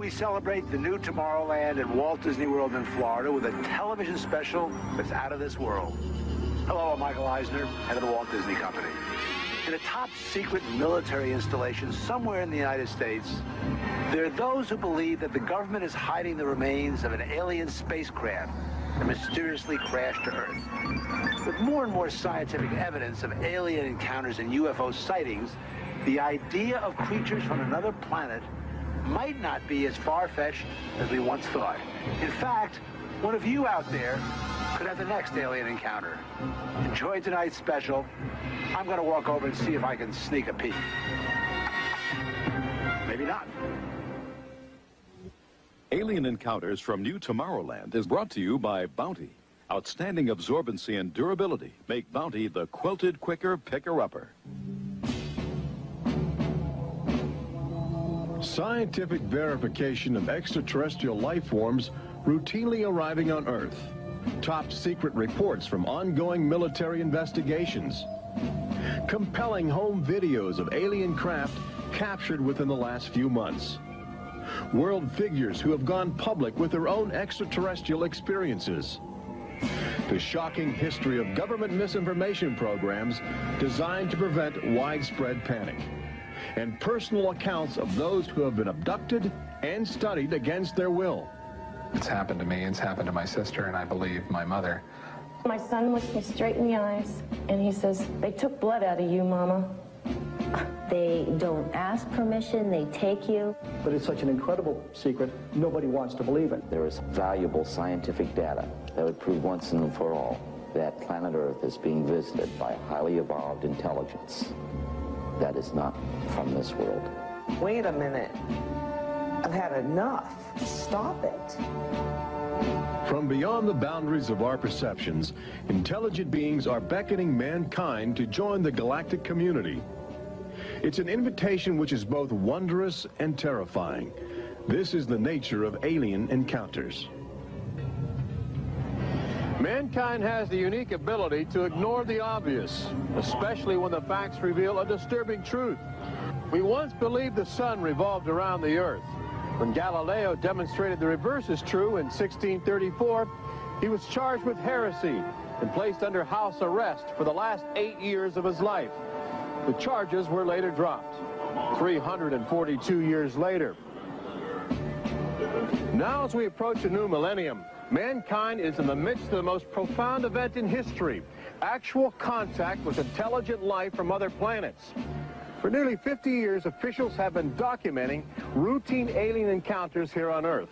we celebrate the new Tomorrowland at Walt Disney World in Florida with a television special that's out of this world. Hello, I'm Michael Eisner, head of the Walt Disney Company. In a top-secret military installation somewhere in the United States, there are those who believe that the government is hiding the remains of an alien spacecraft that mysteriously crashed to Earth. With more and more scientific evidence of alien encounters and UFO sightings, the idea of creatures from another planet might not be as far-fetched as we once thought. In fact, one of you out there could have the next alien encounter. Enjoy tonight's special. I'm going to walk over and see if I can sneak a peek. Maybe not. Alien Encounters from New Tomorrowland is brought to you by Bounty. Outstanding absorbency and durability make Bounty the quilted quicker picker-upper. Scientific verification of extraterrestrial life forms routinely arriving on Earth. Top secret reports from ongoing military investigations. Compelling home videos of alien craft captured within the last few months. World figures who have gone public with their own extraterrestrial experiences. The shocking history of government misinformation programs designed to prevent widespread panic. And personal accounts of those who have been abducted and studied against their will. It's happened to me, it's happened to my sister, and I believe my mother. My son looks me straight in the eyes, and he says, "They took blood out of you, Mama." They don't ask permission, they take you. But it's such an incredible secret, nobody wants to believe it. There is valuable scientific data that would prove once and for all that planet Earth is being visited by a highly evolved intelligence that is not from this world. Wait a minute. I've had enough. Stop it. From beyond the boundaries of our perceptions, intelligent beings are beckoning mankind to join the galactic community. It's an invitation which is both wondrous and terrifying. This is the nature of alien encounters. Mankind has the unique ability to ignore the obvious, especially when the facts reveal a disturbing truth. We once believed the sun revolved around the earth. When Galileo demonstrated the reverse is true in 1634, he was charged with heresy and placed under house arrest for the last 8 years of his life. The charges were later dropped, 342 years later. Now, as we approach a new millennium, mankind is in the midst of the most profound event in history, actual contact with intelligent life from other planets. For nearly 50 years, officials have been documenting routine alien encounters here on Earth.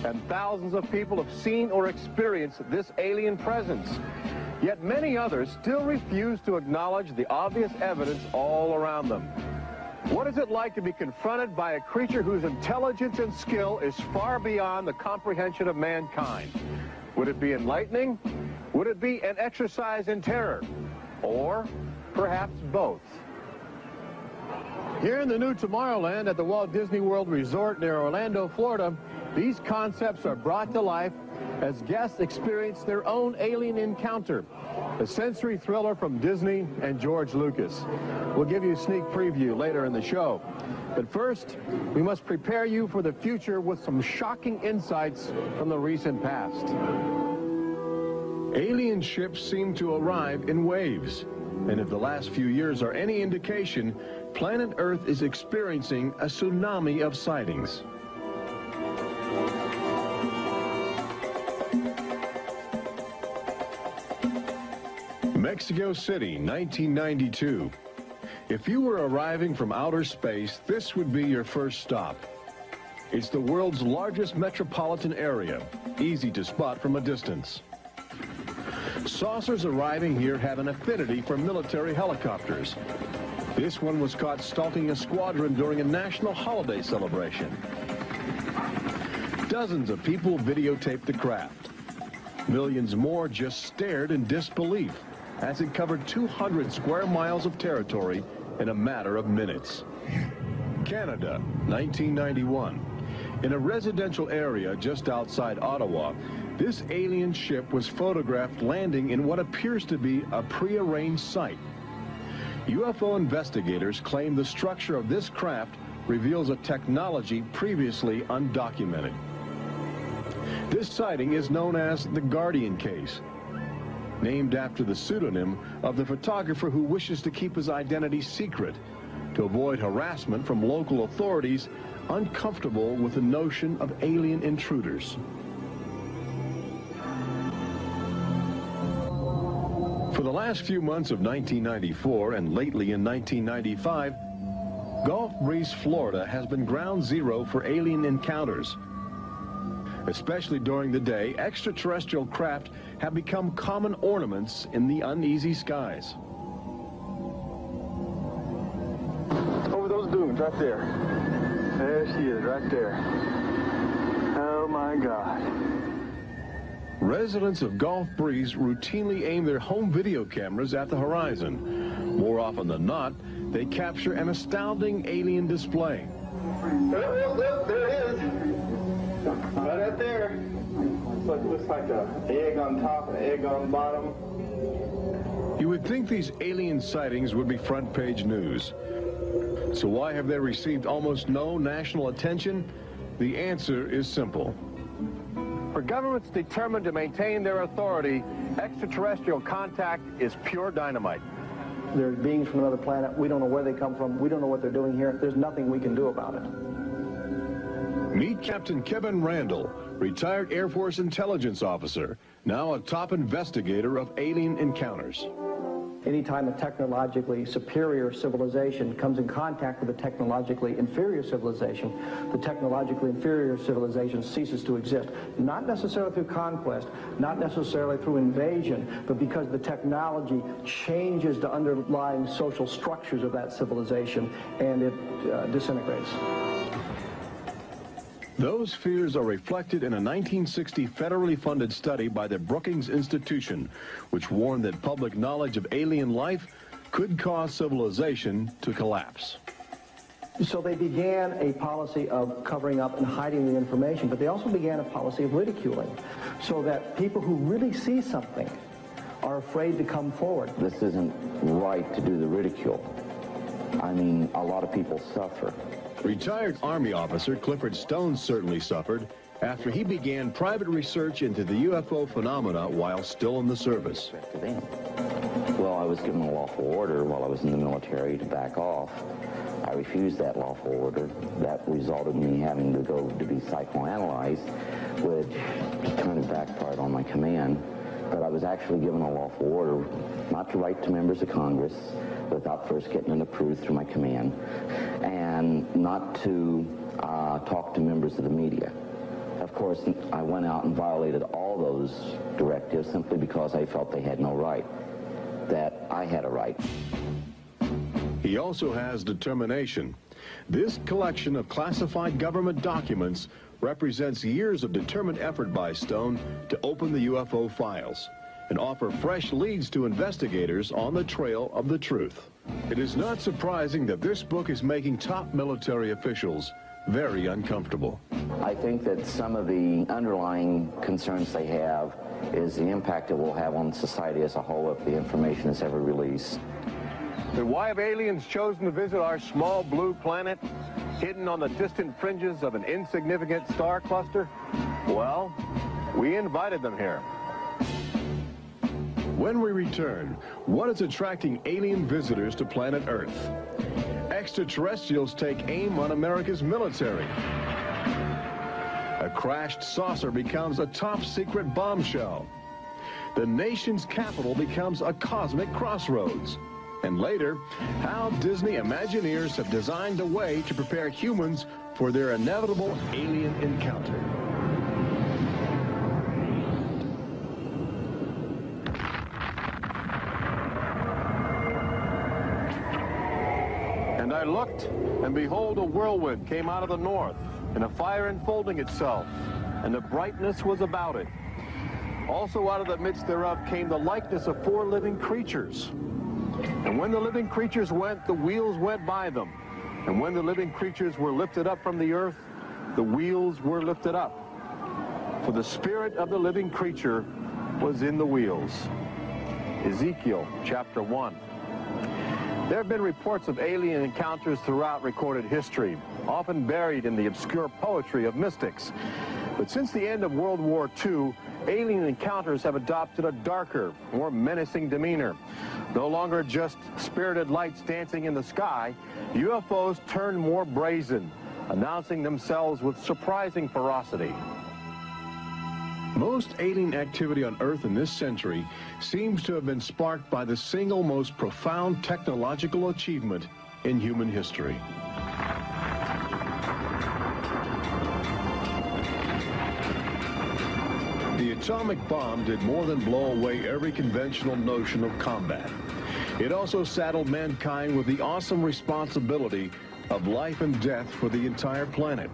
And thousands of people have seen or experienced this alien presence. Yet many others still refuse to acknowledge the obvious evidence all around them. What is it like to be confronted by a creature whose intelligence and skill is far beyond the comprehension of mankind? Would it be enlightening? Would it be an exercise in terror? Or perhaps both? Here in the new Tomorrowland at the Walt Disney World Resort near Orlando, Florida, these concepts are brought to life as guests experience their own alien encounter, a sensory thriller from Disney and George Lucas. We'll give you a sneak preview later in the show. But first, we must prepare you for the future with some shocking insights from the recent past. Alien ships seem to arrive in waves. And if the last few years are any indication, planet Earth is experiencing a tsunami of sightings. Mexico City, 1992. If you were arriving from outer space, this would be your first stop. It's the world's largest metropolitan area, easy to spot from a distance. Saucers arriving here have an affinity for military helicopters. This one was caught stalking a squadron during a national holiday celebration. Dozens of people videotaped the craft. Millions more just stared in disbelief as it covered 200 square miles of territory in a matter of minutes. Canada, 1991. In a residential area just outside Ottawa, this alien ship was photographed landing in what appears to be a prearranged site. UFO investigators claim the structure of this craft reveals a technology previously undocumented. This sighting is known as the Guardian case, named after the pseudonym of the photographer who wishes to keep his identity secret to avoid harassment from local authorities uncomfortable with the notion of alien intruders. For the last few months of 1994 and lately in 1995, Gulf Breeze, Florida has been ground zero for alien encounters. Especially during the day, extraterrestrial craft have become common ornaments in the uneasy skies. Over those dunes right there. There she is, right there. Oh my God. Residents of Gulf Breeze routinely aim their home video cameras at the horizon. More often than not, they capture an astounding alien display. Look, there it is. Right up there. Looks like an egg on top and an egg on bottom. You would think these alien sightings would be front page news. So why have they received almost no national attention? The answer is simple. For governments determined to maintain their authority, extraterrestrial contact is pure dynamite. They're beings from another planet. We don't know where they come from. We don't know what they're doing here. There's nothing we can do about it. Meet Captain Kevin Randall, retired Air Force intelligence officer, now a top investigator of alien encounters. Anytime a technologically superior civilization comes in contact with a technologically inferior civilization, the technologically inferior civilization ceases to exist. Not necessarily through conquest, not necessarily through invasion, but because the technology changes the underlying social structures of that civilization and it disintegrates. Those fears are reflected in a 1960 federally funded study by the Brookings Institution, which warned that public knowledge of alien life could cause civilization to collapse. So they began a policy of covering up and hiding the information, but they also began a policy of ridiculing, so that people who really see something are afraid to come forward. This isn't right to do the ridicule. I mean, a lot of people suffer. Retired Army officer Clifford Stone certainly suffered after he began private research into the UFO phenomena while still in the service. Well, I was given a lawful order while I was in the military to back off. I refused that lawful order. That resulted in me having to go to be psychoanalyzed, which kind of backfired on my command. But I was actually given a lawful order not to write to members of Congress without first getting it approved through my command, and not to talk to members of the media. Of course, I went out and violated all those directives simply because I felt they had no right, that I had a right. He also has determination. This collection of classified government documents represents years of determined effort by Stone to open the UFO files and offer fresh leads to investigators on the trail of the truth. It is not surprising that this book is making top military officials very uncomfortable. I think that some of the underlying concerns they have is the impact it will have on society as a whole if the information is ever released. Then why have aliens chosen to visit our small blue planet, hidden on the distant fringes of an insignificant star cluster? Well, we invited them here. When we return, what is attracting alien visitors to planet Earth? Extraterrestrials take aim on America's military. A crashed saucer becomes a top-secret bombshell. The nation's capital becomes a cosmic crossroads. And later, how Disney Imagineers have designed a way to prepare humans for their inevitable alien encounter. And I looked, and behold, a whirlwind came out of the north, and a fire enfolding itself, and the brightness was about it. Also out of the midst thereof came the likeness of 4 living creatures. And when the living creatures went, the wheels went by them. And when the living creatures were lifted up from the earth, the wheels were lifted up. For the spirit of the living creature was in the wheels. Ezekiel chapter 1. There have been reports of alien encounters throughout recorded history, often buried in the obscure poetry of mystics. But since the end of World War II, alien encounters have adopted a darker, more menacing demeanor. No longer just spirited lights dancing in the sky, UFOs turn more brazen, announcing themselves with surprising ferocity. Most alien activity on Earth in this century seems to have been sparked by the single most profound technological achievement in human history. The atomic bomb did more than blow away every conventional notion of combat. It also saddled mankind with the awesome responsibility of life and death for the entire planet.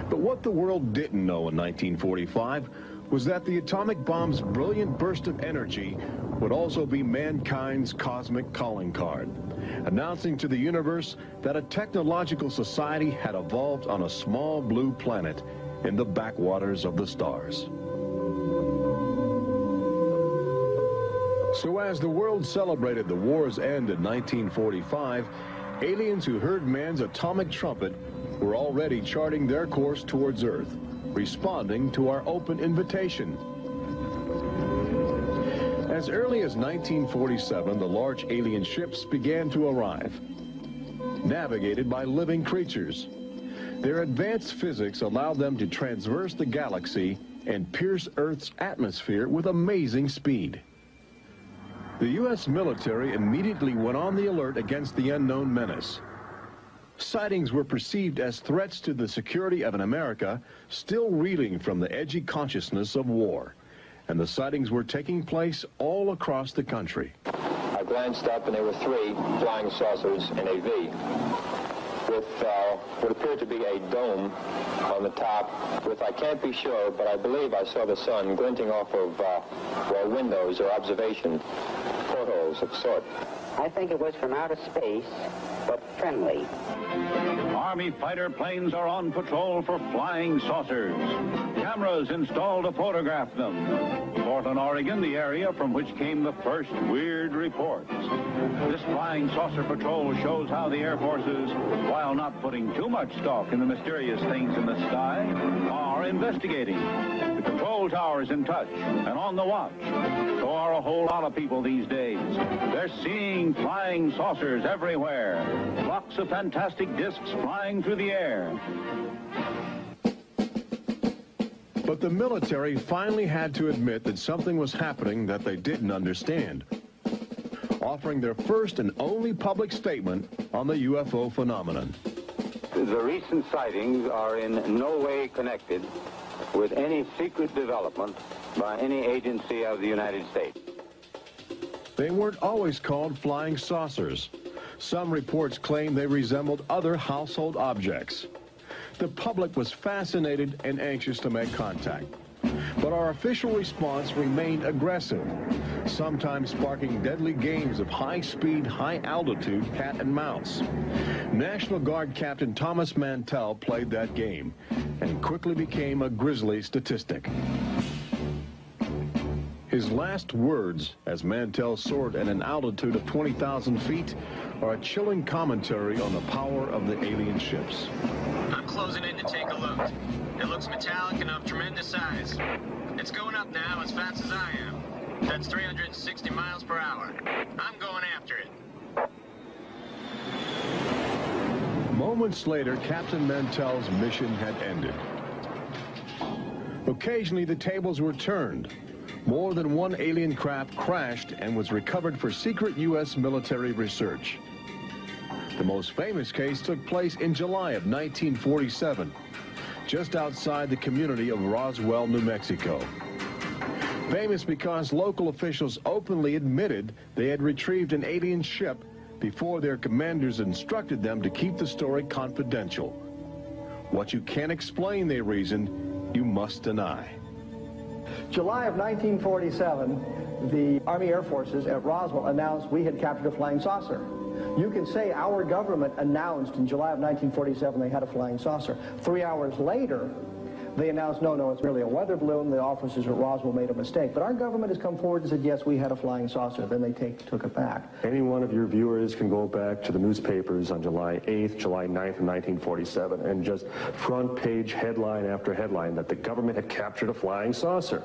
But what the world didn't know in 1945 was that the atomic bomb's brilliant burst of energy would also be mankind's cosmic calling card, announcing to the universe that a technological society had evolved on a small blue planet in the backwaters of the stars. So as the world celebrated the war's end in 1945, aliens who heard man's atomic trumpet were already charting their course towards Earth, responding to our open invitation. As early as 1947, the large alien ships began to arrive, navigated by living creatures. Their advanced physics allowed them to traverse the galaxy and pierce Earth's atmosphere with amazing speed. The U.S. military immediately went on the alert against the unknown menace. Sightings were perceived as threats to the security of an America still reeling from the edgy consciousness of war. And the sightings were taking place all across the country. I glanced up and there were 3 flying saucers in a V with what appeared to be a dome on the top with, I can't be sure, but I believe I saw the sun glinting off of windows or observation portholes of sort. I think it was from outer space, but friendly. Army fighter planes are on patrol for flying saucers. Cameras installed to photograph them. Portland, Oregon, the area from which came the first weird reports. This flying saucer patrol shows how the Air Forces, while not putting too much stock in the mysterious things in the sky, are investigating. The control tower's in touch and on the watch. So are a whole lot of people these days. They're seeing flying saucers everywhere. Flocks of fantastic discs flying through the air. But the military finally had to admit that something was happening that they didn't understand, offering their first and only public statement on the UFO phenomenon. The recent sightings are in no way connected with any secret development by any agency of the United States. They weren't always called flying saucers. Some reports claim they resembled other household objects. The public was fascinated and anxious to make contact. But our official response remained aggressive, sometimes sparking deadly games of high-speed, high-altitude cat and mouse. National Guard Captain Thomas Mantell played that game and quickly became a grisly statistic. His last words, as Mantell soared at an altitude of 20,000 feet, are a chilling commentary on the power of the alien ships. I'm closing in to take a look. It looks metallic and of tremendous size. It's going up now as fast as I am. That's 360 miles per hour. I'm going after it. Moments later, Captain Mantell's mission had ended. Occasionally, the tables were turned. More than one alien craft crashed and was recovered for secret U.S. military research. The most famous case took place in July of 1947, just outside the community of Roswell, New Mexico. Famous because local officials openly admitted they had retrieved an alien ship before their commanders instructed them to keep the story confidential. What you can't explain, they reasoned, you must deny. July of 1947, the Army Air Forces at Roswell announced we had captured a flying saucer. You can say our government announced in July of 1947 they had a flying saucer. 3 hours later, They announced, no, it's merely a weather balloon. The officers at Roswell made a mistake. But our government has come forward and said, yes, we had a flying saucer. Then they took it back. Any one of your viewers can go back to the newspapers on July 8th, July 9th of 1947, and just front page headline after headline that the government had captured a flying saucer.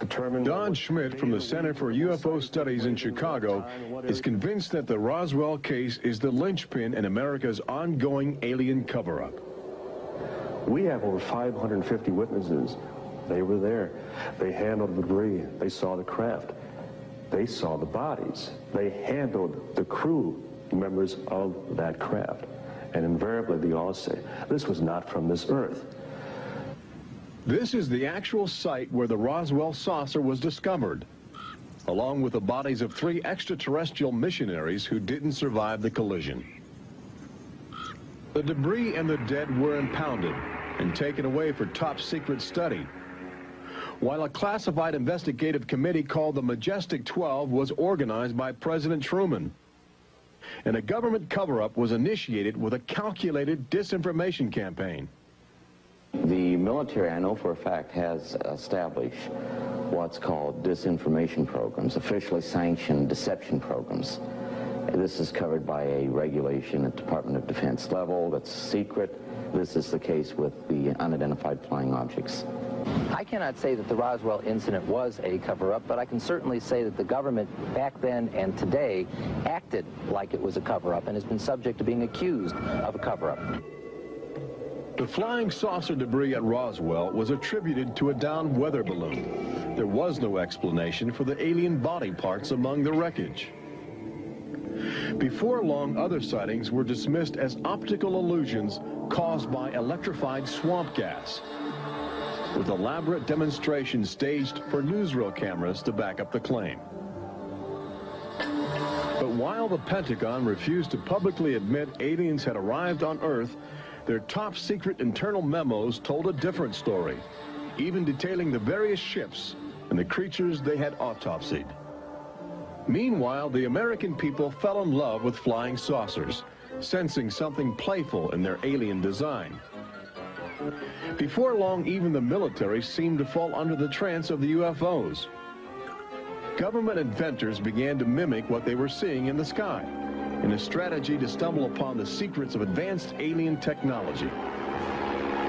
Don Schmidt from the Center for UFO Studies in Chicago is convinced that the Roswell case is the linchpin in America's ongoing alien cover-up. We have over 550 witnesses. They were there. They handled the debris. They saw the craft. They saw the bodies. They handled the crew members of that craft. And invariably they all say, this was not from this earth. This is the actual site where the Roswell saucer was discovered, along with the bodies of 3 extraterrestrial missionaries who didn't survive the collision. The debris and the dead were impounded and taken away for top-secret study, while a classified investigative committee called the Majestic 12 was organized by President Truman. And a government cover-up was initiated with a calculated disinformation campaign. The military, I know for a fact, has established what's called disinformation programs, officially sanctioned deception programs. This is covered by a regulation at Department of Defense level that's secret. This is the case with the unidentified flying objects. I cannot say that the Roswell incident was a cover-up, but I can certainly say that the government back then and today acted like it was a cover-up and has been subject to being accused of a cover-up. The flying saucer debris at Roswell was attributed to a downed weather balloon. There was no explanation for the alien body parts among the wreckage. Before long, other sightings were dismissed as optical illusions caused by electrified swamp gas, with elaborate demonstrations staged for newsreel cameras to back up the claim. But while the Pentagon refused to publicly admit aliens had arrived on Earth, their top-secret internal memos told a different story, even detailing the various ships and the creatures they had autopsied. Meanwhile, the American people fell in love with flying saucers, sensing something playful in their alien design. Before long, even the military seemed to fall under the trance of the UFOs. Government inventors began to mimic what they were seeing in the sky, in a strategy to stumble upon the secrets of advanced alien technology.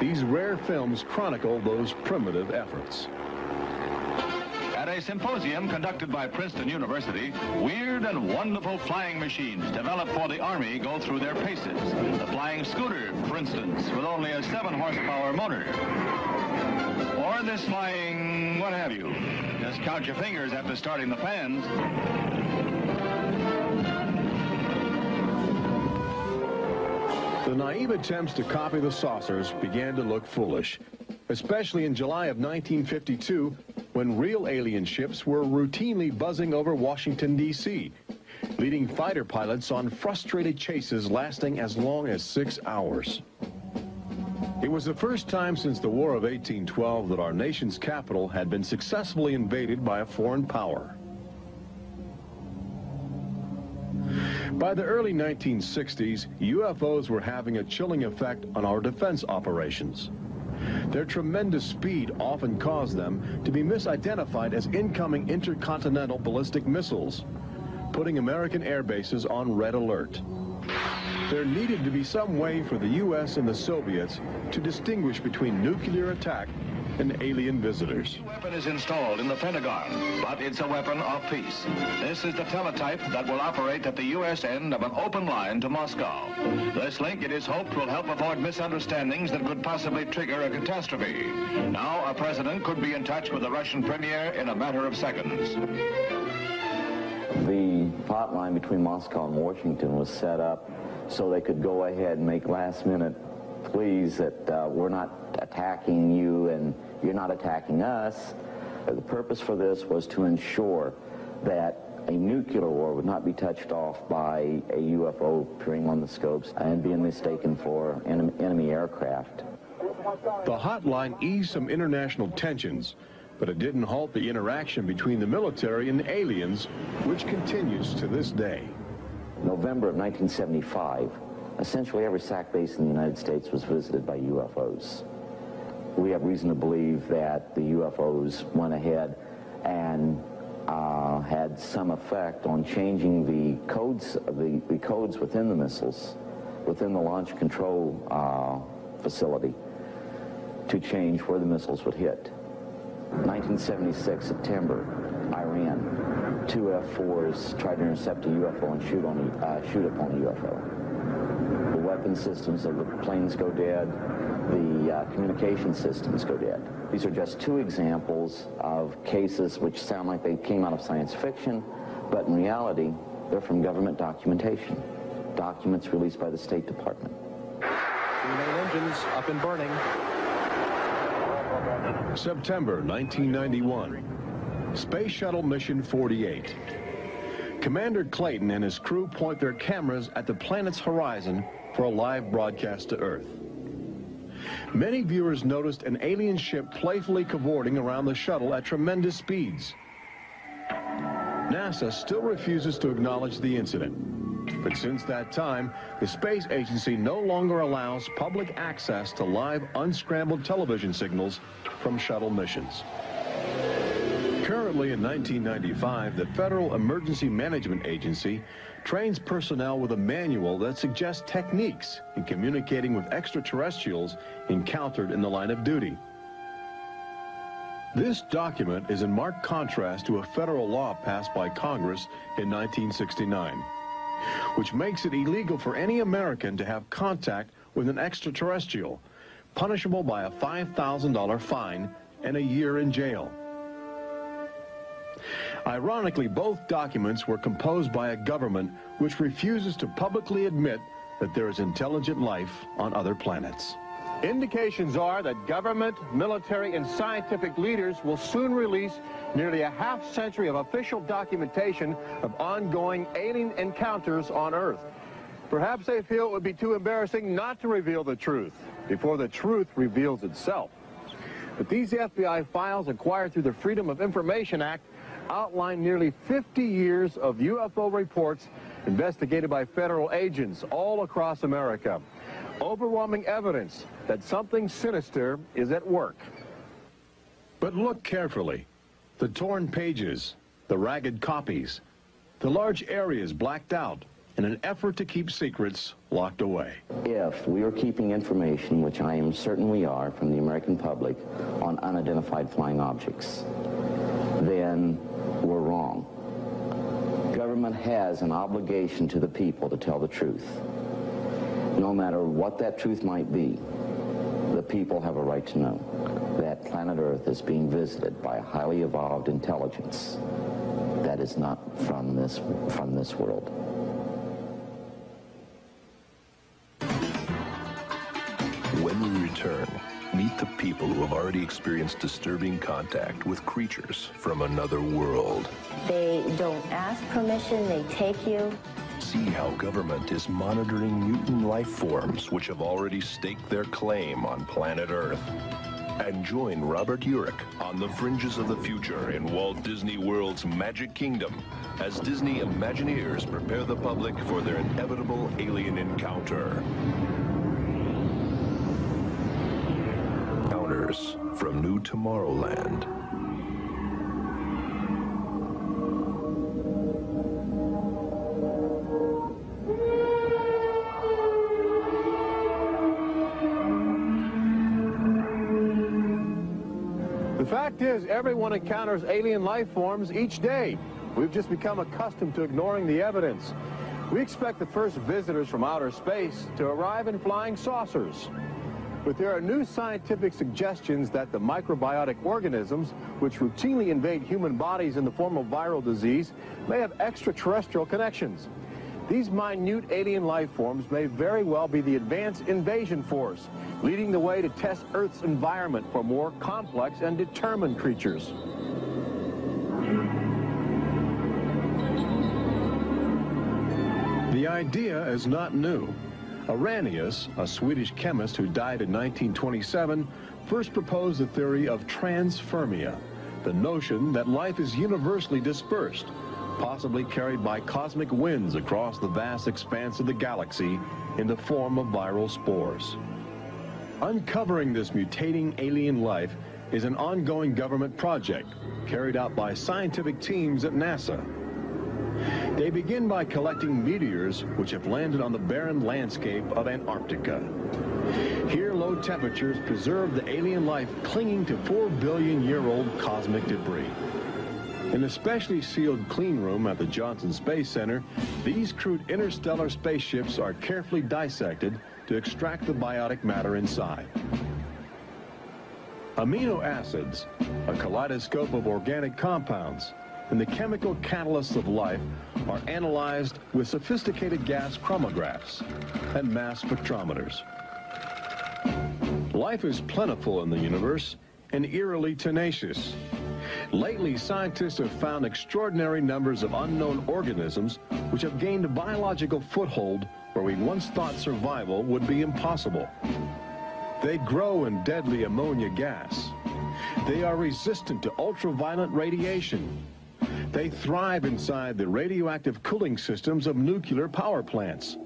These rare films chronicle those primitive efforts. At a symposium conducted by Princeton University, weird and wonderful flying machines developed for the Army go through their paces. The flying scooter, for instance, with only a 7-horsepower motor. Or this flying what have you. Just count your fingers after starting the fans. The naive attempts to copy the saucers began to look foolish, especially in July of 1952, when real alien ships were routinely buzzing over Washington, D.C., leading fighter pilots on frustrated chases lasting as long as 6 hours. It was the first time since the War of 1812 that our nation's capital had been successfully invaded by a foreign power. By the early 1960s, UFOs were having a chilling effect on our defense operations. Their tremendous speed often caused them to be misidentified as incoming intercontinental ballistic missiles, putting American air bases on red alert. There needed to be some way for the U.S. and the Soviets to distinguish between nuclear attack and alien visitors. The weapon is installed in the Pentagon, but it's a weapon of peace. This is the teletype that will operate at the U.S. end of an open line to Moscow. This link, it is hoped, will help avoid misunderstandings that could possibly trigger a catastrophe. Now, a president could be in touch with the Russian premier in a matter of seconds. The hotline between Moscow and Washington was set up so they could go ahead and make last-minute pleas that we're not attacking you and you're not attacking us. The purpose for this was to ensure that a nuclear war would not be touched off by a UFO appearing on the scopes and being mistaken for enemy aircraft. The hotline eased some international tensions, but it didn't halt the interaction between the military and the aliens, which continues to this day. November of 1975, essentially every SAC base in the United States was visited by UFOs. we have reason to believe that the UFOs went ahead and had some effect on changing the codes within the missiles, within the launch control facility, to change where the missiles would hit. 1976, September, Iran, 2 F-4s tried to intercept a UFO and shoot upon a UFO. The weapon systems of the planes go dead. The communication systems go dead. These are just 2 examples of cases which sound like they came out of science fiction, but in reality, they're from government documentation. Documents released by the State Department. 3 main engines up and burning. September 1991. Space Shuttle Mission 48. Commander Clayton and his crew point their cameras at the planet's horizon for a live broadcast to Earth. Many viewers noticed an alien ship playfully cavorting around the shuttle at tremendous speeds. NASA still refuses to acknowledge the incident. But since that time, the space agency no longer allows public access to live unscrambled television signals from shuttle missions. Currently in 1995, the Federal Emergency Management Agency trains personnel with a manual that suggests techniques in communicating with extraterrestrials encountered in the line of duty. This document is in marked contrast to a federal law passed by Congress in 1969, which makes it illegal for any American to have contact with an extraterrestrial, punishable by a $5,000 fine and a year in jail. Ironically, both documents were composed by a government which refuses to publicly admit that there is intelligent life on other planets. Indications are that government, military, and scientific leaders will soon release nearly a half-century of official documentation of ongoing alien encounters on Earth. Perhaps they feel it would be too embarrassing not to reveal the truth before the truth reveals itself. But these FBI files acquired through the Freedom of Information Act outline nearly 50 years of UFO reports investigated by federal agents all across America. Overwhelming evidence that something sinister is at work. But look carefully. The torn pages, the ragged copies, the large areas blacked out in an effort to keep secrets locked away. If we are keeping information, which I am certain we are, from the American public on unidentified flying objects, then we're wrong. Government has an obligation to the people to tell the truth. No matter what that truth might be, the people have a right to know that planet Earth is being visited by a highly evolved intelligence that is not from this world. When we return, meet the people who have already experienced disturbing contact with creatures from another world. They don't ask permission, they take you. See how government is monitoring mutant life forms which have already staked their claim on planet Earth. And join Robert Urich on the fringes of the future in Walt Disney World's Magic Kingdom as Disney Imagineers prepare the public for their inevitable alien encounter. Encounters from New Tomorrowland. The fact is, everyone encounters alien life forms each day. We've just become accustomed to ignoring the evidence. We expect the first visitors from outer space to arrive in flying saucers. But there are new scientific suggestions that the microbiotic organisms, which routinely invade human bodies in the form of viral disease, may have extraterrestrial connections. These minute alien life forms may very well be the advanced invasion force, leading the way to test Earth's environment for more complex and determined creatures. The idea is not new. Arrhenius, a Swedish chemist who died in 1927, first proposed the theory of transfermia, the notion that life is universally dispersed, possibly carried by cosmic winds across the vast expanse of the galaxy in the form of viral spores. Uncovering this mutating alien life is an ongoing government project carried out by scientific teams at NASA. They begin by collecting meteors which have landed on the barren landscape of Antarctica. Here, low temperatures preserve the alien life clinging to 4 billion-year-old cosmic debris. In a specially sealed clean room at the Johnson Space Center, these crude interstellar spaceships are carefully dissected to extract the biotic matter inside. Amino acids, a kaleidoscope of organic compounds, and the chemical catalysts of life are analyzed with sophisticated gas chromatographs and mass spectrometers. Life is plentiful in the universe and eerily tenacious. Lately, scientists have found extraordinary numbers of unknown organisms which have gained a biological foothold where we once thought survival would be impossible. They grow in deadly ammonia gas. They are resistant to ultraviolet radiation. They thrive inside the radioactive cooling systems of nuclear power plants.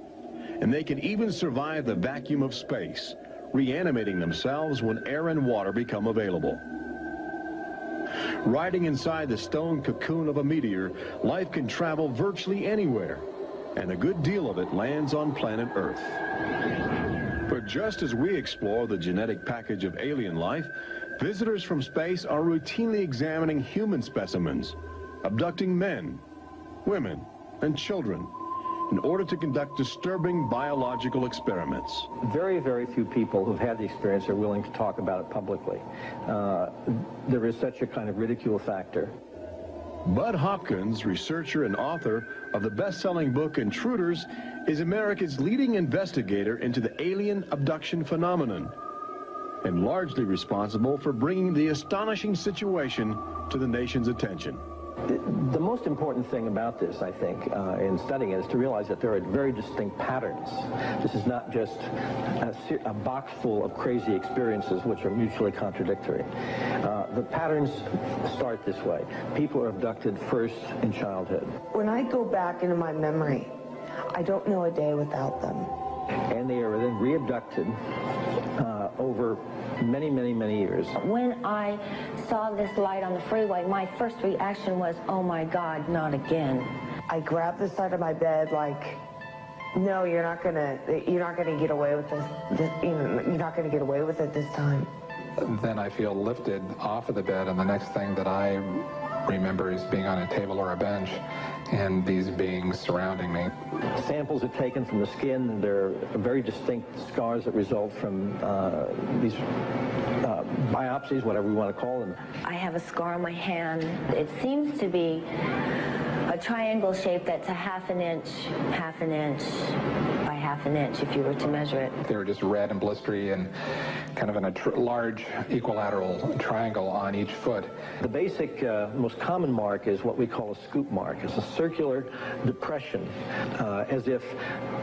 And they can even survive the vacuum of space, reanimating themselves when air and water become available. Riding inside the stone cocoon of a meteor, life can travel virtually anywhere, and a good deal of it lands on planet Earth. But just as we explore the genetic package of alien life, visitors from space are routinely examining human specimens, abducting men, women, and children in order to conduct disturbing biological experiments. Very, very few people who've had the experience are willing to talk about it publicly. There is such a kind of ridicule factor. Bud Hopkins, researcher and author of the best-selling book Intruders, is America's leading investigator into the alien abduction phenomenon, and largely responsible for bringing the astonishing situation to the nation's attention. The most important thing about this, I think, in studying it, is to realize that there are very distinct patterns. This is not just a box full of crazy experiences which are mutually contradictory. The patterns start this way. People are abducted first in childhood. When I go back into my memory, I don't know a day without them. And they are then re-abducted over many, many, many years. When I saw this light on the freeway, my first reaction was, oh my God, not again. I grabbed the side of my bed like, no, you're not gonna get away with this. You're not gonna get away with it this time. Then I feel lifted off of the bed, and the next thing that I remember is being on a table or a bench and these beings surrounding me. Samples are taken from the skin. There are very distinct scars that result from these biopsies, whatever we want to call them. I have a scar on my hand. It seems to be a triangle shape that's a half an inch by half an inch if you were to measure it. They were just red and blistery and kind of in a large equilateral triangle on each foot. The basic, most common mark is what we call a scoop mark. It's a circular depression, as if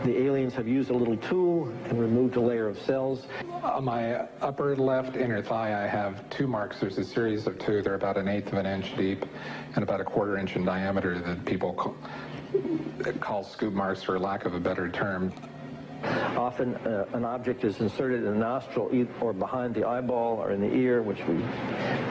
the aliens have used a little tool and removed a layer of cells. On my upper left inner thigh, I have two marks. There's a series of two. They're about 1/8 of an inch deep and about 1/4 inch in diameter that people call scoop marks, for lack of a better term. Often an object is inserted in the nostril or behind the eyeball or in the ear, which we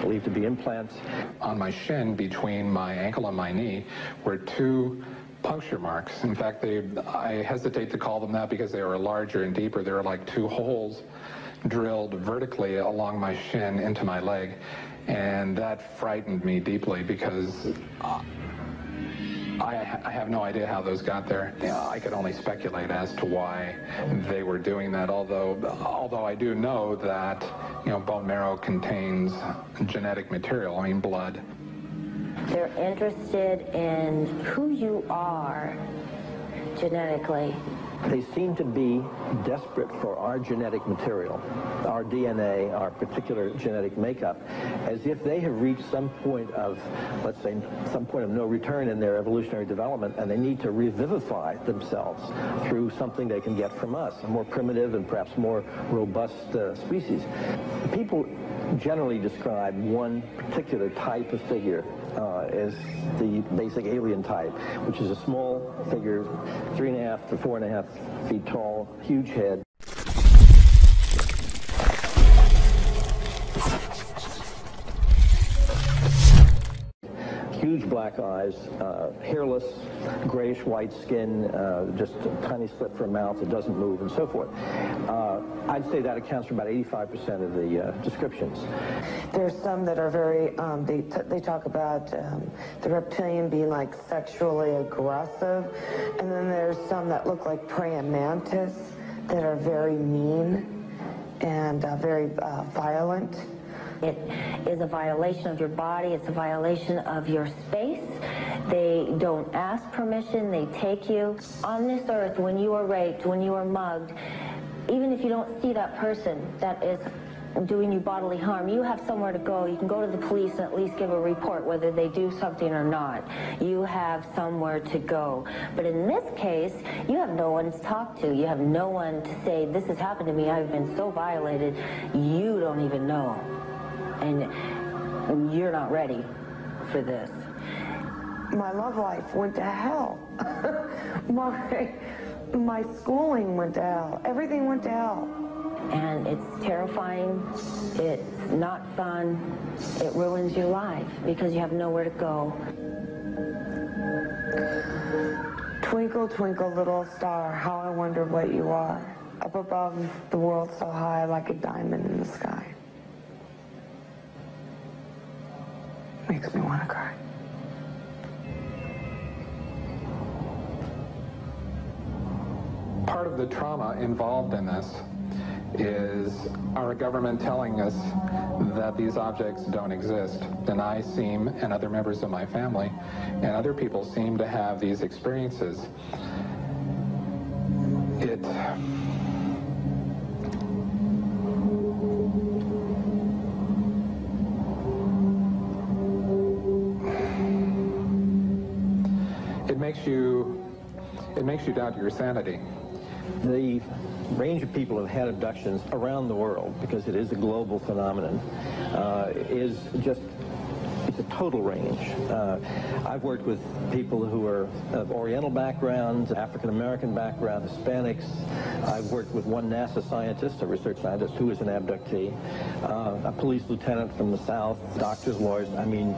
believe to be implants. On my shin, between my ankle and my knee, were two puncture marks. In fact, I hesitate to call them that because they were larger and deeper. They were like two holes drilled vertically along my shin into my leg. And that frightened me deeply because I have no idea how those got there. I could only speculate as to why they were doing that, although I do know that, bone marrow contains genetic material, blood. They're interested in who you are genetically. They seem to be desperate for our genetic material, our DNA, our particular genetic makeup, as if they have reached some point of, let's say, some point of no return in their evolutionary development, and they need to revivify themselves through something they can get from us, a more primitive and perhaps more robust species. People generally describe one particular type of figure as the basic alien type, which is a small figure, 3.5 to 4.5 feet tall, huge head. huge black eyes, hairless, grayish-white skin, just a tiny slit for a mouth that doesn't move, and so forth. I'd say that accounts for about 85% of the descriptions. There's some that are very, they talk about the reptilian being like sexually aggressive, and then there's some that look like praying mantis that are very mean and very violent. It is a violation of your body. It's a violation of your space. They don't ask permission. They take you. On this earth, when you are raped, when you are mugged, even if you don't see that person that is doing you bodily harm, you have somewhere to go. You can go to the police and at least give a report whether they do something or not. You have somewhere to go. But in this case, you have no one to talk to. You have no one to say, this has happened to me. I've been so violated. You don't even know. And you're not ready for this. My love life went to hell. My schooling went to hell. Everything went to hell. And it's terrifying. It's not fun. It ruins your life because you have nowhere to go. Twinkle, twinkle, little star, how I wonder what you are. Up above the world so high like a diamond in the sky. Makes me want to cry. Part of the trauma involved in this is our government telling us that these objects don't exist. And I seem, and other members of my family, and other people seem to have these experiences. It makes you doubt your sanity. The range of people who have had abductions around the world, because it is a global phenomenon, is just, it's a total range. I've worked with people who are of Oriental backgrounds, African-American background, Hispanics. I've worked with one NASA scientist, a research scientist, who is an abductee, a police lieutenant from the South, doctors, lawyers. I mean,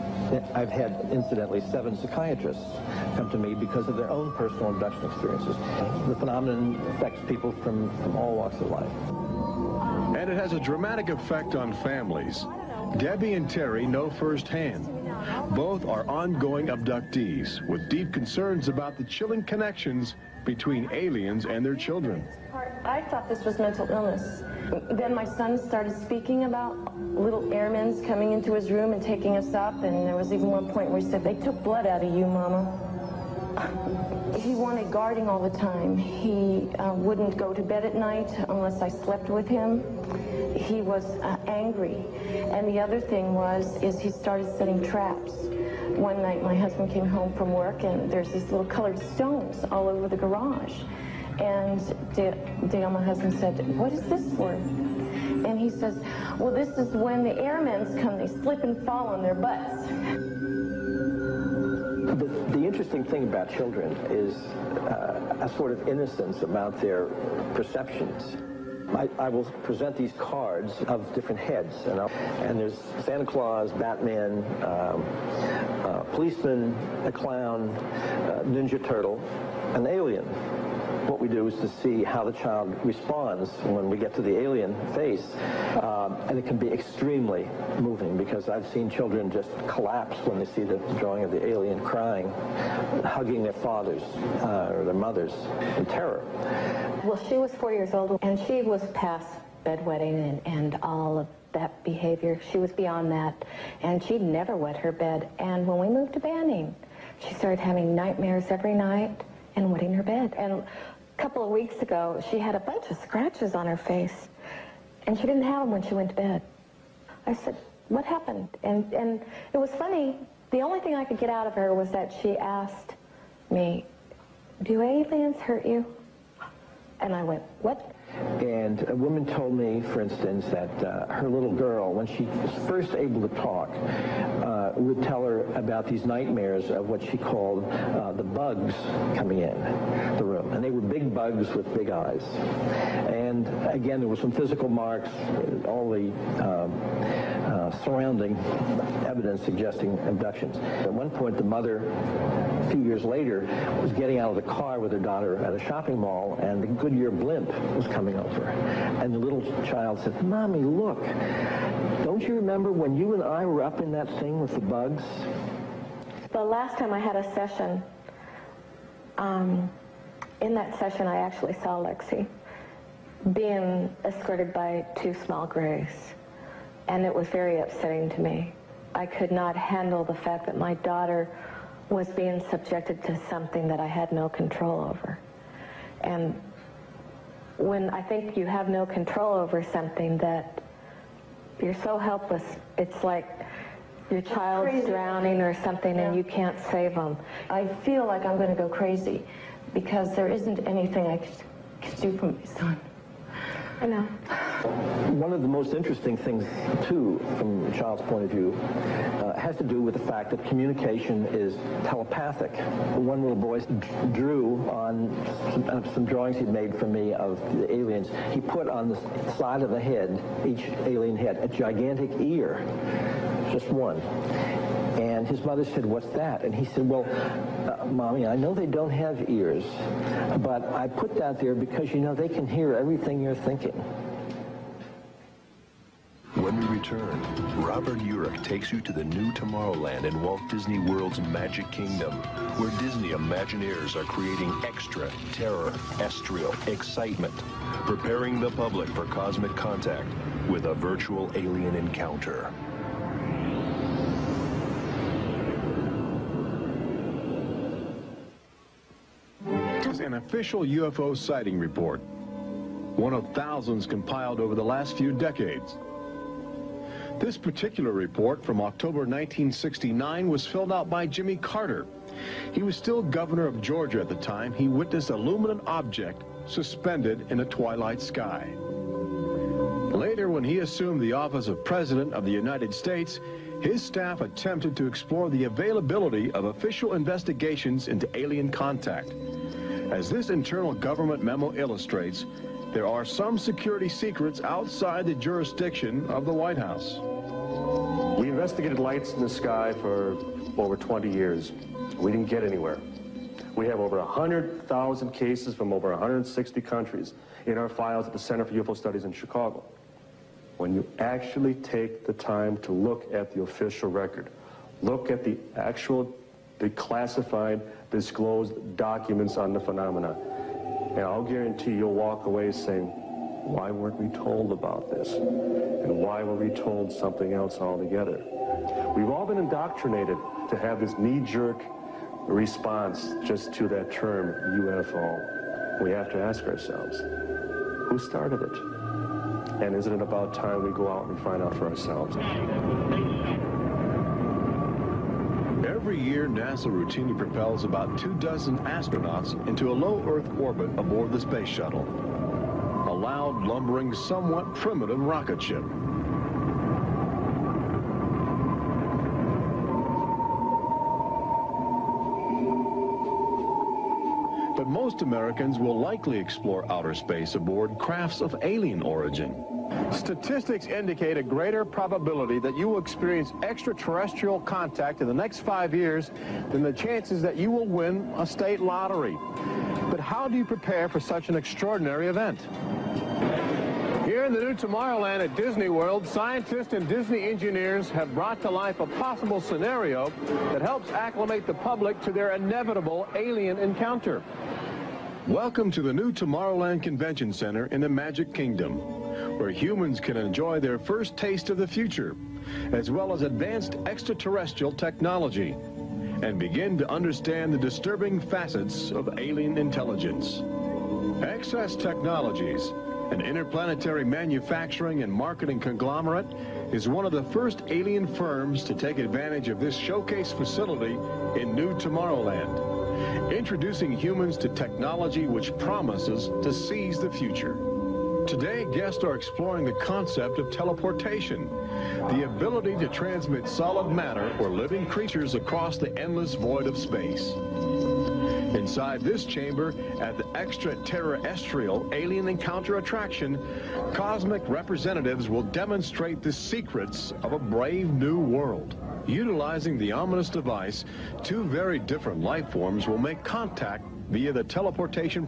I've had, incidentally, 7 psychiatrists come to me because of their own personal abduction experiences. The phenomenon affects people from all walks of life. And it has a dramatic effect on families. Debbie and Terry know firsthand. Both are ongoing abductees with deep concerns about the chilling connections between aliens and their children. I thought this was mental illness. Then my son started speaking about little airmen coming into his room and taking us up, and there was even one point where he said, "They took blood out of you, Mama." He wanted guarding all the time. He wouldn't go to bed at night unless I slept with him. He was angry. And the other thing is he started setting traps. One night my husband came home from work and there's these little colored stones all over the garage. And Dale, my husband, said, "What is this for?" And he says, "Well, this is when the airmen come, they slip and fall on their butts." The interesting thing about children is a sort of innocence about their perceptions. I will present these cards of different heads, and there's Santa Claus, Batman, policeman, a clown, Ninja Turtle, an alien. What we do is to see how the child responds when we get to the alien face, and it can be extremely moving because I've seen children just collapse when they see the drawing of the alien, crying, hugging their fathers or their mothers in terror. Well, she was 4 years old, and she was past bedwetting and all of that behavior. She was beyond that, and she'd never wet her bed. And when we moved to Banning, she started having nightmares every night and wetting her bed. And a couple of weeks ago, she had a bunch of scratches on her face, and she didn't have them when she went to bed. I said, "What happened?" And it was funny. The only thing I could get out of her was that she asked me, "Do aliens hurt you?" And I went, "What?" And a woman told me, for instance, that her little girl, when she was first able to talk, would tell her about these nightmares of what she called the bugs coming in the room. And they were big bugs with big eyes. And again, there were some physical marks, all the surrounding evidence suggesting abductions. At one point, the mother, a few years later, was getting out of the car with her daughter at a shopping mall, and the Goodyear blimp was coming over. And the little child said, "Mommy, look, don't you remember when you and I were up in that thing with the bugs?" The last time I had a session, in that session I actually saw Lexi being escorted by 2 small grays. And it was very upsetting to me. I could not handle the fact that my daughter was being subjected to something that I had no control over. And when I think you have no control over something, that you're so helpless, it's like your child's drowning or something, and you can't save them. I feel like I'm going to go crazy because there isn't anything I could do for my son. I know. One of the most interesting things, too, from a child's point of view, has to do with the fact that communication is telepathic. One little boy drew on some drawings he'd made for me of the aliens. He put on the side of the head, each alien head, a gigantic ear, just one. And his mother said, "What's that?" And he said, "Well, Mommy, I know they don't have ears, but I put that there because, you know, they can hear everything you're thinking." When we return, Robert Urich takes you to the new Tomorrowland in Walt Disney World's Magic Kingdom, where Disney Imagineers are creating extra terrestrial excitement, preparing the public for cosmic contact with a virtual alien encounter. An official UFO sighting report, one of thousands compiled over the last few decades. This particular report from October 1969 was filled out by Jimmy Carter. He was still governor of Georgia at the time. He witnessed a luminous object suspended in a twilight sky. Later, when he assumed the office of President of the United States, his staff attempted to explore the availability of official investigations into alien contact. As this internal government memo illustrates, there are some security secrets outside the jurisdiction of the White House. We investigated lights in the sky for over 20 years. We didn't get anywhere. We have over 100,000 cases from over 160 countries in our files at the Center for UFO Studies in Chicago. When you actually take the time to look at the official record, look at the classified, disclosed documents on the phenomena, and I'll guarantee you'll walk away saying, why weren't we told about this? And why were we told something else altogether? We've all been indoctrinated to have this knee-jerk response just to that term, UFO. We have to ask ourselves, who started it? And isn't it about time we go out and find out for ourselves? Every year, NASA routinely propels about 24 astronauts into a low Earth orbit aboard the space shuttle, a loud, lumbering, somewhat primitive rocket ship. But most Americans will likely explore outer space aboard crafts of alien origin. Statistics indicate a greater probability that you will experience extraterrestrial contact in the next 5 years than the chances that you will win a state lottery. But how do you prepare for such an extraordinary event? Here in the new Tomorrowland at Disney World, scientists and Disney engineers have brought to life a possible scenario that helps acclimate the public to their inevitable alien encounter. Welcome to the new Tomorrowland Convention Center in the Magic Kingdom, where humans can enjoy their first taste of the future, as well as advanced extraterrestrial technology, and begin to understand the disturbing facets of alien intelligence. Access Technologies, an interplanetary manufacturing and marketing conglomerate, is one of the first alien firms to take advantage of this showcase facility in New Tomorrowland, introducing humans to technology which promises to seize the future. Today, guests are exploring the concept of teleportation, the ability to transmit solid matter or living creatures across the endless void of space. Inside this chamber, at the extraterrestrial alien encounter attraction, cosmic representatives will demonstrate the secrets of a brave new world. Utilizing the ominous device, two very different life forms will make contact via the teleportation